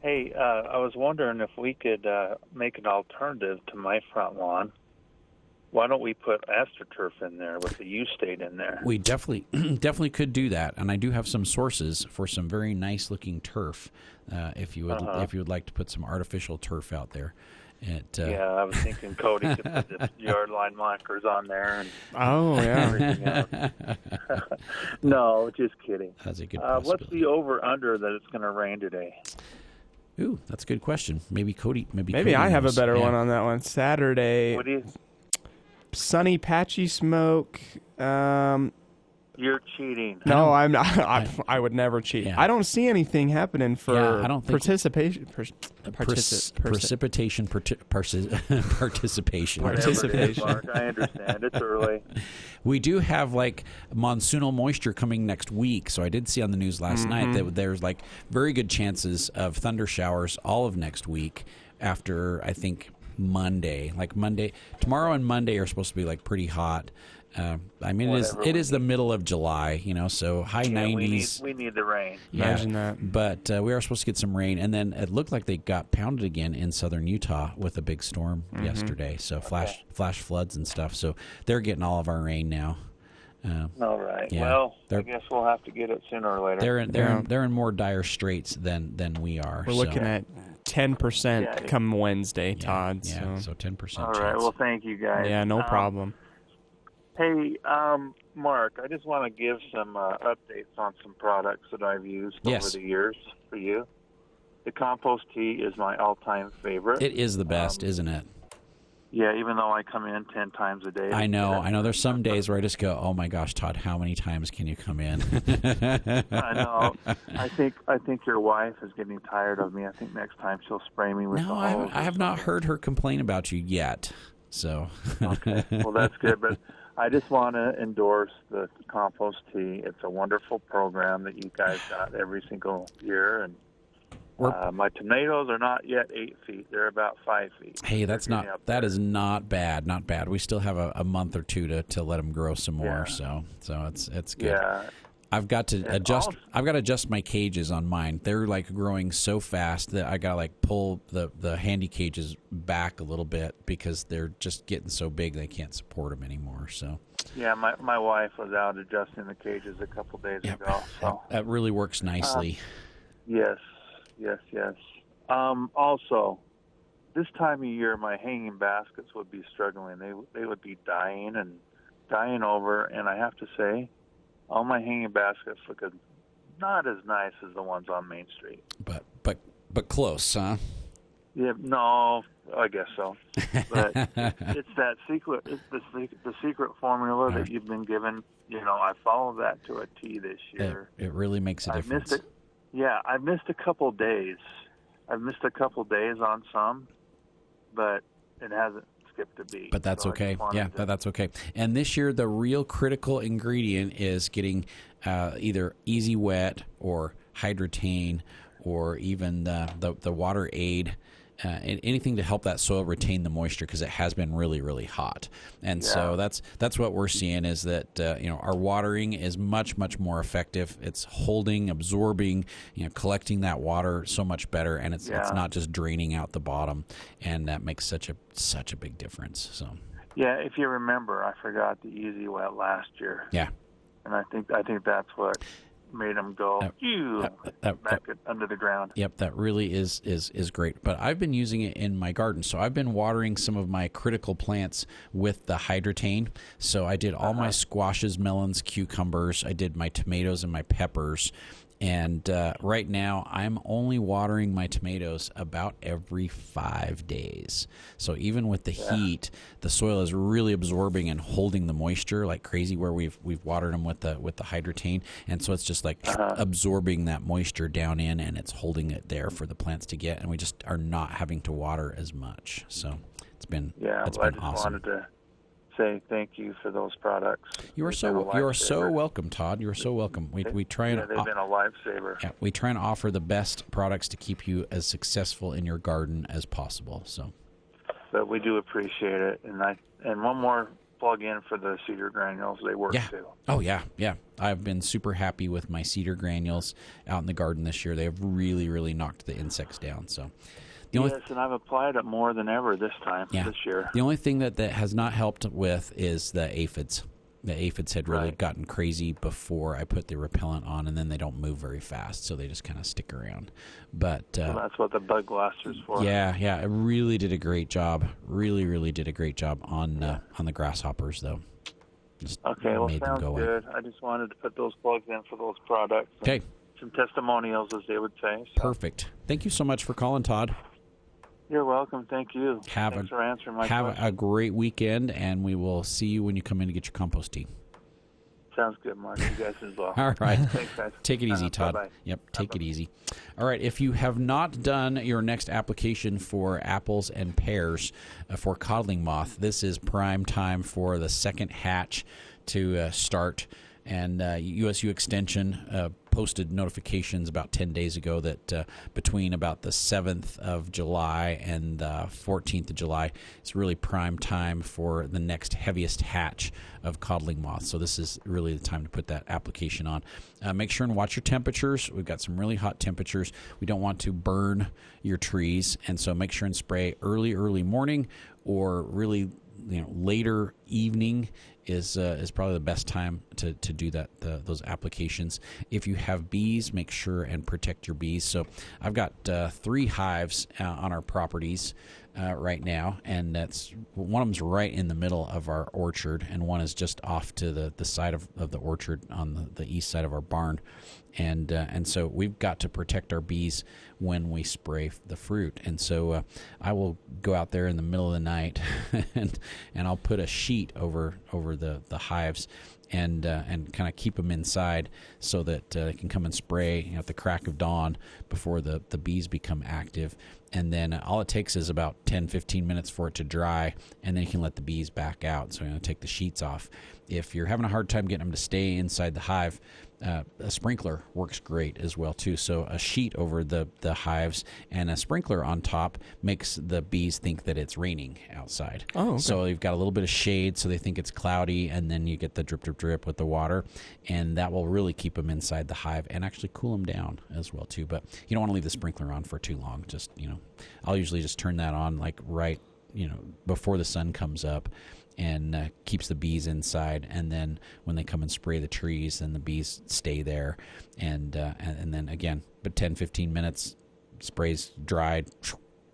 Hey, I was wondering if we could make an alternative to my front lawn. Why don't we put AstroTurf in there with the U-State in there? We definitely could do that, and I do have some sources for some very nice looking turf. If you would like to put some artificial turf out there. Yeah, I was thinking Cody could put the yard line markers on there. Everything else. No, just kidding. That's a good what's the over/under that it's going to rain today? Ooh, that's a good question. Maybe Cody. Maybe Cody I have a knows. better one on that one. Saturday. What do you? Sunny, patchy smoke. You're cheating. No, I'm not. I would never cheat. Yeah. I don't see anything happening for I don't think participation. Precipitation. Participation. Whatever it is, Mark, I understand. It's early. We do have like monsoonal moisture coming next week. So I did see on the news last night that there's like very good chances of thunder showers all of next week after, I think, Monday. Like Monday, tomorrow and Monday are supposed to be like pretty hot. I mean, it is the middle of July, so high 90s. We need the rain. Yeah, imagine that. But we are supposed to get some rain, and then it looked like they got pounded again in southern Utah with a big storm yesterday. So flash floods and stuff. So they're getting all of our rain now. All right. Yeah, well, I guess we'll have to get it sooner or later. They're in more dire straits than we are. We're looking at 10% come Wednesday, Todd. Yeah, so 10%. All right. Well, thank you guys. Yeah, no problem. Hey, Mark, I just want to give some updates on some products that I've used over the years for you. The compost tea is my all-time favorite. It is the best, isn't it? Yeah, even though I come in 10 times a day. I know. There's some days where I just go, "Oh my gosh, Todd, how many times can you come in?" I know. I think your wife is getting tired of me. I think next time she'll spray me with. No, I have not heard her complain about you yet. So. Okay. Well, that's good, but. I just want to endorse the compost tea. It's a wonderful program that you guys got every single year, and my tomatoes are not yet 8 feet; they're about 5 feet. Hey, that is not bad. Not bad. We still have a month or two to let them grow some more. So it's good. Yeah. I've got to adjust. I've got to adjust my cages on mine. They're like growing so fast that I got to like pull the handy cages back a little bit because they're just getting so big they can't support them anymore. So. Yeah, my wife was out adjusting the cages a couple days ago. So that really works nicely. Yes. Also, this time of year, my hanging baskets would be struggling. They would be dying over, and I have to say. All my hanging baskets look not as nice as the ones on Main Street. But close, huh? Yeah, no, I guess so. But it's that secret. It's the secret formula that you've been given. I followed that to a T this year. It really makes a difference. I've missed a couple days. I've missed a couple days on some, but it hasn't. To beat. But that's okay. Yeah, that's okay. And this year, the real critical ingredient is getting either Easy Wet or Hydrotain or even the Water Aid, anything to help that soil retain the moisture because it has been really, really hot. And so that's what we're seeing is that our watering is much, much more effective. It's holding, absorbing, collecting that water so much better, and it's not just draining out the bottom, and that makes such a big difference. So. Yeah, if you remember, I forgot the Easy Wet last year. Yeah. And I think that's what made them go back under the ground. Yep, that really is great. But I've been using it in my garden. So I've been watering some of my critical plants with the Hydrotain. So I did all my squashes, melons, cucumbers. I did my tomatoes and my peppers. And right now, I'm only watering my tomatoes about every 5 days. So even with the heat, the soil is really absorbing and holding the moisture like crazy. Where we've watered them with the Hydrotain, and so it's just like absorbing that moisture down in, and it's holding it there for the plants to get. And we just are not having to water as much. So it's been I just awesome. Wanted to say thank you for those products. You are so welcome, Todd. You are so welcome. We try and they've been a lifesaver. Yeah, we try and offer the best products to keep you as successful in your garden as possible. So But we do appreciate it. And one more plug in for the cedar granules. They work too. Oh, yeah. I've been super happy with my cedar granules out in the garden this year. They have really, really knocked the insects down. So, Yes, and I've applied it more than ever this year. The only thing that has not helped with is the aphids. The aphids had really gotten crazy before I put the repellent on, and then they don't move very fast, so they just kind of stick around. But so that's what the bug blaster's for. Yeah, it really did a great job. Really, really did a great job on the grasshoppers, though. Okay, well, sounds good. I just wanted to put those plugs in for those products. Okay. Some testimonials, as they would say. So. Perfect. Thank you so much for calling, Todd. You're welcome. Thank you. Thanks for answering my question. Have a great weekend, and we will see you when you come in to get your compost tea. Sounds good, Mark. You guys as well. All right. Thanks, guys. Take it easy, Todd. Bye-bye. Yep, take it easy. All right, if you have not done your next application for apples and pears for codling moth, this is prime time for the second hatch to start. And USU Extension posted notifications about 10 days ago that between about the 7th of July and the 14th of July, it's really prime time for the next heaviest hatch of codling moths. So this is really the time to put that application on. Make sure and watch your temperatures. We've got some really hot temperatures. We don't want to burn your trees, and so make sure and spray early morning or really later evening is probably the best time to do that those applications. If you have bees, make sure and protect your bees. So I've got 3 hives on our properties right now, and that's one of them's right in the middle of our orchard, and one is just off to the side of the orchard on the east side of our barn. And so we've got to protect our bees when we spray the fruit. And so I will go out there in the middle of the night and I'll put a sheet over the hives and kind of keep them inside so that they can come and spray at the crack of dawn before the bees become active. And then all it takes is about 10-15 minutes for it to dry, and then you can let the bees back out. So I'm going to take the sheets off. If you're having a hard time getting them to stay inside the hive, a sprinkler works great as well too. So a sheet over the hives and a sprinkler on top makes the bees think that it's raining outside. Oh, okay. So you've got a little bit of shade, so they think it's cloudy, and then you get the drip, drip, drip with the water, and that will really keep them inside the hive and actually cool them down as well too. But you don't want to leave the sprinkler on for too long. Just I'll usually just turn that on like right before the sun comes up, and keeps the bees inside. And then when they come and spray the trees, then the bees stay there. And then again, but 10-15 minutes, sprays dried,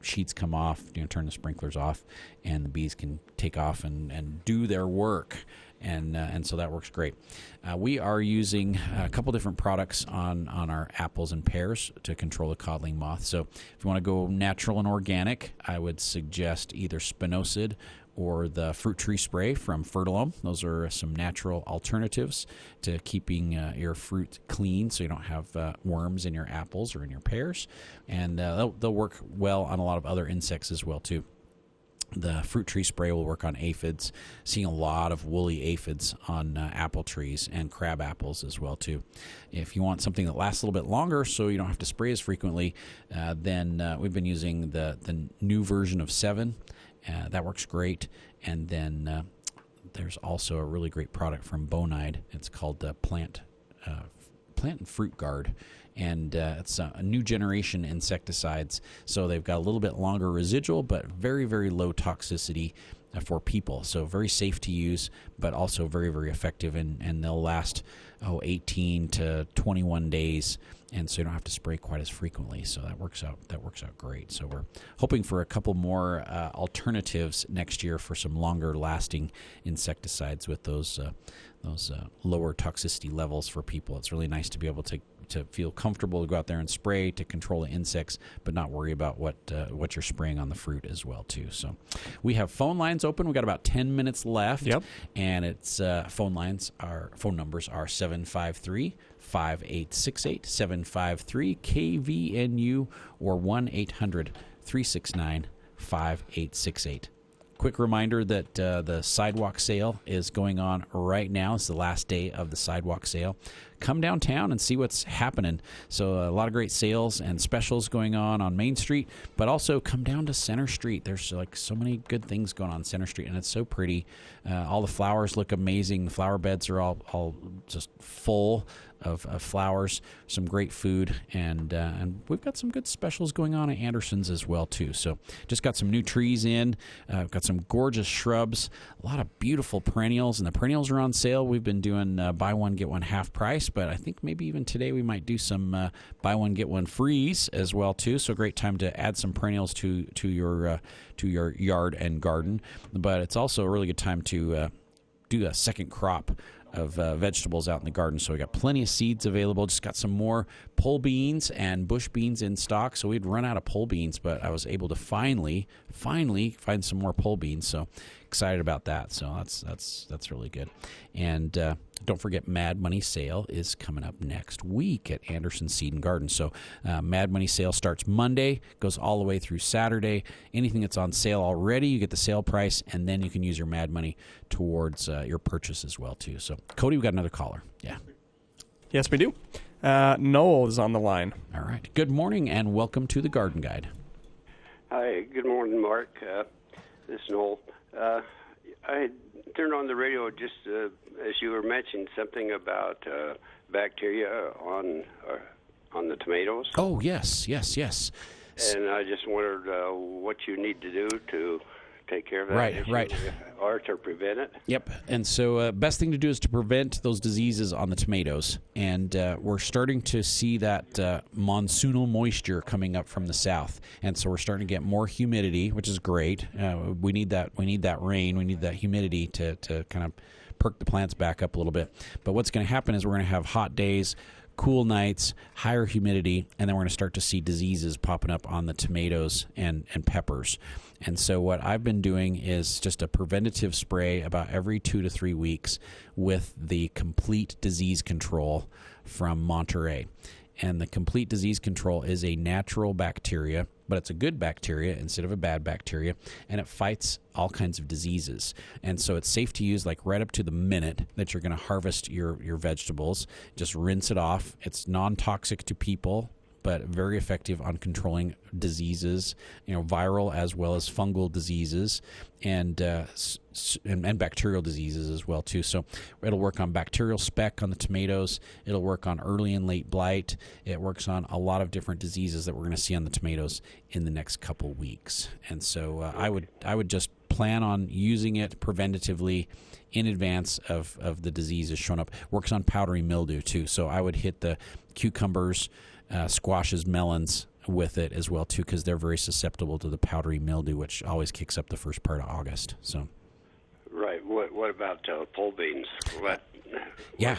sheets come off, turn the sprinklers off, and the bees can take off and do their work. And so that works great. We are using a couple different products on our apples and pears to control the codling moth. So if you want to go natural and organic, I would suggest either spinosad or the fruit tree spray from Fertilome. Those are some natural alternatives to keeping your fruit clean so you don't have worms in your apples or in your pears. And they'll work well on a lot of other insects as well too. The fruit tree spray will work on aphids. Seeing a lot of woolly aphids on apple trees and crab apples as well too. If you want something that lasts a little bit longer so you don't have to spray as frequently, then we've been using the new version of 7. That works great. And then there's also a really great product from Bonide. It's called Plant and Fruit Guard. And it's a new generation insecticides. So they've got a little bit longer residual, but very, very low toxicity for people. So very safe to use, but also very, very effective. And they'll last 18 to 21 days. And so you don't have to spray quite as frequently. So that works out great. So we're hoping for a couple more alternatives next year for some longer lasting insecticides with those lower toxicity levels for people. It's really nice to be able to feel comfortable to go out there and spray to control the insects, but not worry about what you're spraying on the fruit as well too. So we have phone lines open. We've got about 10 minutes left. Yep. And it's phone numbers are 753-5868, 753-KVNU, or 1-800-369-5868. quick reminder that the sidewalk sale is going on right now. It's the last day of the sidewalk sale. Come downtown and see what's happening. So a lot of great sales and specials going on Main Street, but also come down to Center Street. There's like so many good things going on Center Street, and it's so pretty. All the flowers look amazing. The flower beds are all just full of flowers. Some great food, and we've got some good specials going on at Anderson's as well too. So just got some new trees in. Got some gorgeous shrubs. A lot of beautiful perennials, and the perennials are on sale. We've been doing buy one get one half price, but I think maybe even today we might do some buy one get one frees as well too. So great time to add some perennials to your yard and garden. But it's also a really good time to do a second crop of vegetables out in the garden. So we got plenty of seeds available. Just got some more pole beans and bush beans in stock. So we'd run out of pole beans, but I was able to finally find some more pole beans. So excited about that. So that's really good. And don't forget, Mad Money Sale is coming up next week at Anderson Seed and Garden. So Mad Money Sale starts Monday, goes all the way through Saturday. Anything that's on sale already, you get the sale price, and then you can use your Mad Money towards your purchase as well too. So Cody, we got another caller. Yeah. Yes, we do. Noel is on the line. All right. Good morning and welcome to the Garden Guide. Hi. Good morning, Mark. This is Noel. I turned on the radio just as you were mentioning something about bacteria on the tomatoes. Oh, yes. And I just wondered what you need to do to take care of that Right. or to prevent it. Yep. And so best thing to do is to prevent those diseases on the tomatoes. And we're starting to see that monsoonal moisture coming up from the south. And so we're starting to get more humidity, which is great. We need that rain. We need that humidity to kind of perk the plants back up a little bit. But what's going to happen is we're going to have hot days, cool nights, higher humidity, and then we're going to start to see diseases popping up on the tomatoes and peppers. And so what I've been doing is just a preventative spray about every 2 to 3 weeks with the Complete Disease Control from Monterey. And the Complete Disease Control is a natural bacteria, but it's a good bacteria instead of a bad bacteria, and it fights all kinds of diseases. And so it's safe to use like right up to the minute that you're going to harvest your vegetables. Just rinse it off. It's non-toxic to people, but very effective on controlling diseases, viral as well as fungal diseases, and bacterial diseases as well too. So it'll work on bacterial speck on the tomatoes. It'll work on early and late blight. It works on a lot of different diseases that we're going to see on the tomatoes in the next couple weeks. And so I would just plan on using it preventatively in advance of the diseases showing up. Works on powdery mildew too. So I would hit the cucumbers, squashes, melons with it as well too, because they're very susceptible to the powdery mildew, which always kicks up the first part of August. So, right. What about pole beans? Work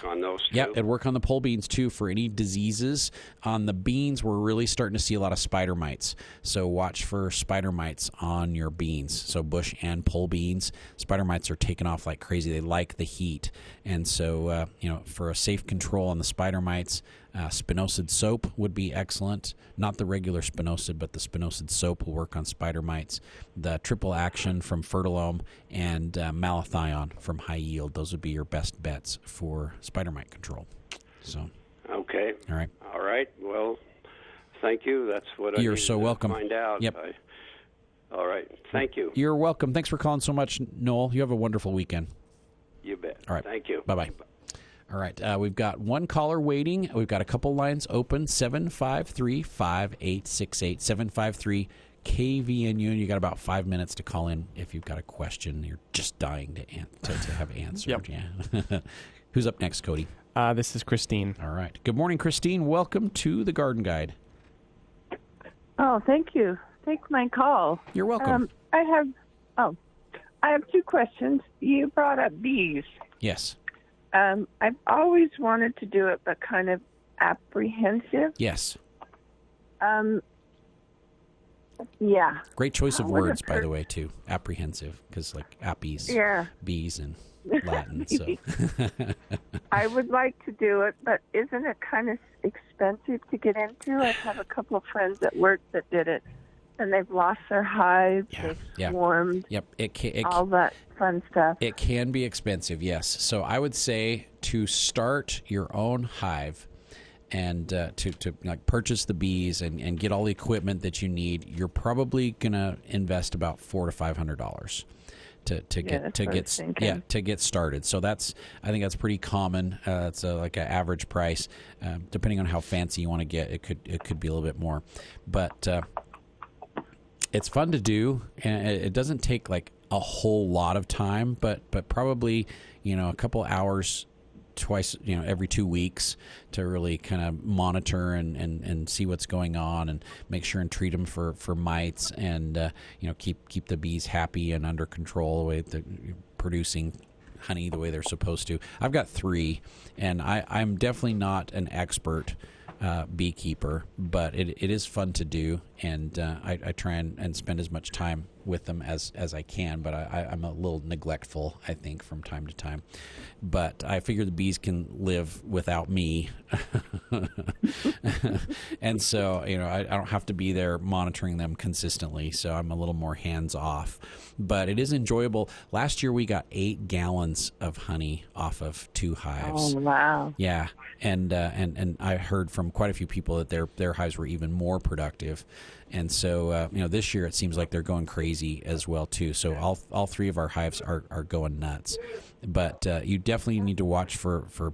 on those too? Yeah, it'd work on the pole beans too for any diseases. On the beans, we're really starting to see a lot of spider mites. So watch for spider mites on your beans. So bush and pole beans, spider mites are taking off like crazy. They like the heat. And so, for a safe control on the spider mites, spinosad soap would be excellent. Not the regular spinosad, but the spinosad soap will work on spider mites. The triple action from Fertilome and malathion from High Yield. Those would be your best bets for spider mite control. So. Okay. All right. Well, thank you. That's what You're I so welcome. Find out. Yep. All right. Thank you. You're welcome. Thanks for calling so much, Noel. You have a wonderful weekend. You bet. All right. Thank you. Bye-bye. All right, we've got one caller waiting. We've got a couple lines open, 753-5868, 753-KVNU, and you got about 5 minutes to call in if you've got a question you're just dying to have answered. Yep. Yeah. Who's up next, Cody? This is Christine. All right. Good morning, Christine. Welcome to the Garden Guide. Oh, thank you. Thanks for my call. You're welcome. I have 2 questions. You brought up bees. Yes. I've always wanted to do it, but kind of apprehensive. Yes. Yeah. Great choice of words, by the way, too. Apprehensive, because like appies, bees in Latin. So. I would like to do it, but isn't it kind of expensive to get into? I have a couple of friends at work that did it, And they've lost their hives, they've swarmed, all that fun stuff. It can be expensive, yes. So I would say to start your own hive and to like purchase the bees and get all the equipment that you need, you're probably going to invest about $400 to $500 to get started. So I think that's pretty common. It's like an average price. Depending on how fancy you want to get, it could be a little bit more, but it's fun to do, and it doesn't take like a whole lot of time, but probably a couple hours twice, every 2 weeks to really kind of monitor and see what's going on and make sure and treat them for mites and keep the bees happy and under control, the way they're producing honey the way they're supposed to. I've got 3, and I'm definitely not an expert beekeeper, but it is fun to do, and I try and spend as much time with them as I can, but I'm a little neglectful, I think, from time to time. But I figure the bees can live without me. And so, I don't have to be there monitoring them consistently, so I'm a little more hands-off. But it is enjoyable. Last year we got 8 gallons of honey off of 2 hives. Oh, wow. Yeah, and I heard from quite a few people that their hives were even more productive. And so, this year it seems like they're going crazy as well, too. So all 3 of our hives are going nuts. But you definitely need to watch for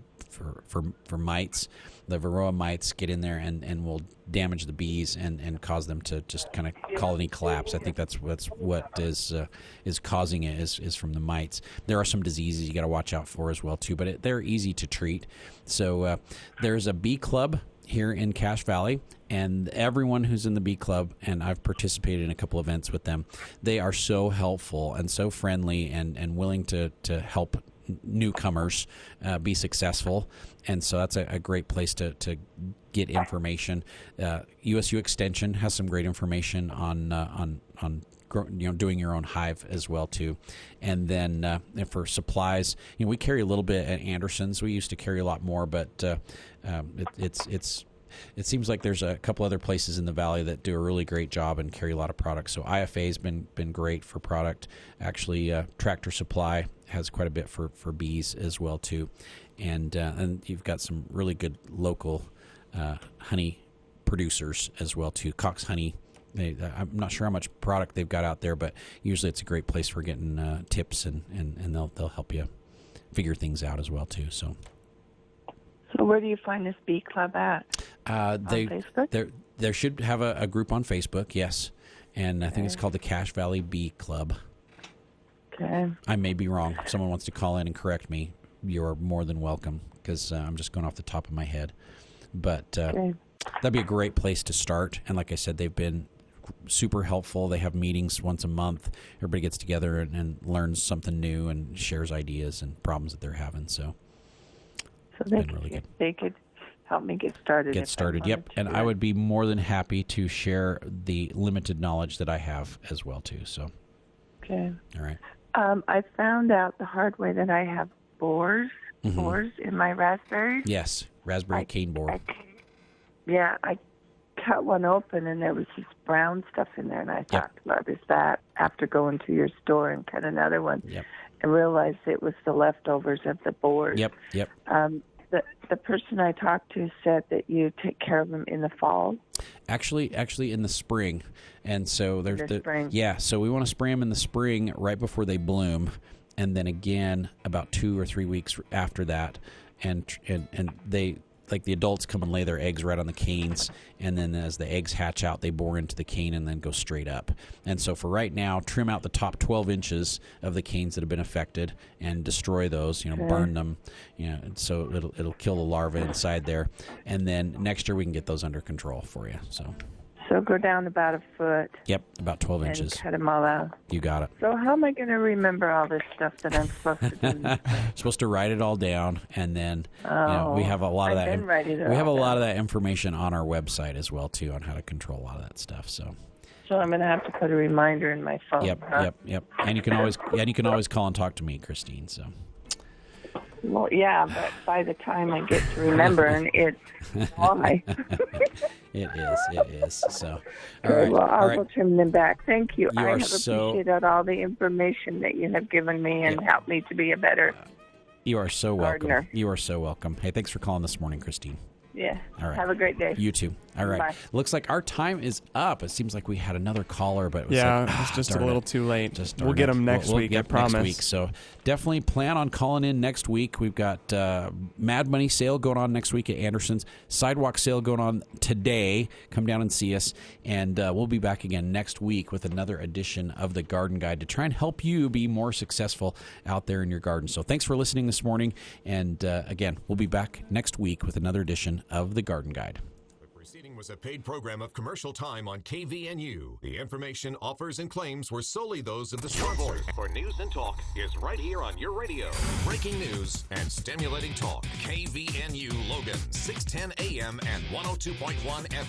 mites. The Varroa mites get in there and will damage the bees and cause them to just kind of colony collapse. I think that's what is causing it is from the mites. There are some diseases you got to watch out for as well, too, but they're easy to treat. So there's a bee club here in Cache Valley, and everyone who's in the bee club, and I've participated in a couple events with them, they are so helpful and so friendly and willing to help newcomers be successful. And so that's a great place to get information. USU Extension has some great information on doing your own hive as well too. And then for supplies, we carry a little bit at Anderson's. We used to carry a lot more, but it seems like there's a couple other places in the valley that do a really great job and carry a lot of products. So IFA has been great for product. Actually, Tractor Supply has quite a bit for bees as well too. And you've got some really good local honey producers as well too. Cox Honey. I'm not sure how much product they've got out there, but usually it's a great place for getting tips and they'll help you figure things out as well too. So where do you find this bee club at? On Facebook? They should have a group on Facebook, yes, and I think it's called the Cache Valley Bee Club. Okay. I may be wrong. If someone wants to call in and correct me, you're more than welcome, because I'm just going off the top of my head. But that'd be a great place to start. And like I said, they've been super helpful. They have meetings once a month. Everybody gets together and learns something new and shares ideas and problems that they're having. So they could help me get started. Yep. And I would be more than happy to share the limited knowledge that I have as well too. So okay. All right. I found out the hard way that I have boars in my raspberries. Yes, raspberry cane borer. I cut one open and there was this brown stuff in there, and I thought, what is that? After going to your store and cut another one, I realized it was the leftovers of the boars. Yep. The person I talked to said that you take care of them in the fall. Actually, in the spring, and so spring. Yeah, so we want to spray them in the spring right before they bloom, and then again about 2 or 3 weeks after that, and they. Like the adults come and lay their eggs right on the canes, and then as the eggs hatch out, they bore into the cane and then go straight up. And so for right now, trim out the top 12 inches of the canes that have been affected and destroy those, burn them, so it'll kill the larvae inside there. And then next year we can get those under control for you. So go down about a foot. Yep, about 12 inches. Cut them all out. You got it. So how am I going to remember all this stuff that I'm supposed to do? Supposed to write it all down, and then we have a lot of that. We have a lot of that information on our website as well too, on how to control a lot of that stuff. So I'm going to have to put a reminder in my phone. Yep. And you can always call and talk to me, Christine. So. Well, yeah, but by the time I get to remembering, it's why. It is. So, all Okay, right. well, all I'll right. go trim them back. Thank you. You I are have so- appreciated all the information that you have given me and helped me to be a better You are so welcome. gardener. You are so welcome. Hey, thanks for calling this morning, Christine. Yeah. All right. Have a great day. You too. All right. Bye. Looks like our time is up. It seems like we had another caller, but it was Yeah, like, it's just a darn little it. too late. Just We'll darn get it. them next week, I promise. Next week. So definitely plan on calling in next week. We've got Mad Money sale going on next week at Anderson's. Sidewalk sale going on today. Come down and see us. And we'll be back again next week with another edition of the Garden Guide to try and help you be more successful out there in your garden. So thanks for listening this morning. And again, we'll be back next week with another edition of the Garden Guide. Proceeding was a paid program of commercial time on KVNU. The information, offers, and claims were solely those of the sponsor. For news and talk is right here on your radio. Breaking news and stimulating talk. KVNU Logan, 610 AM and 102.1 FM.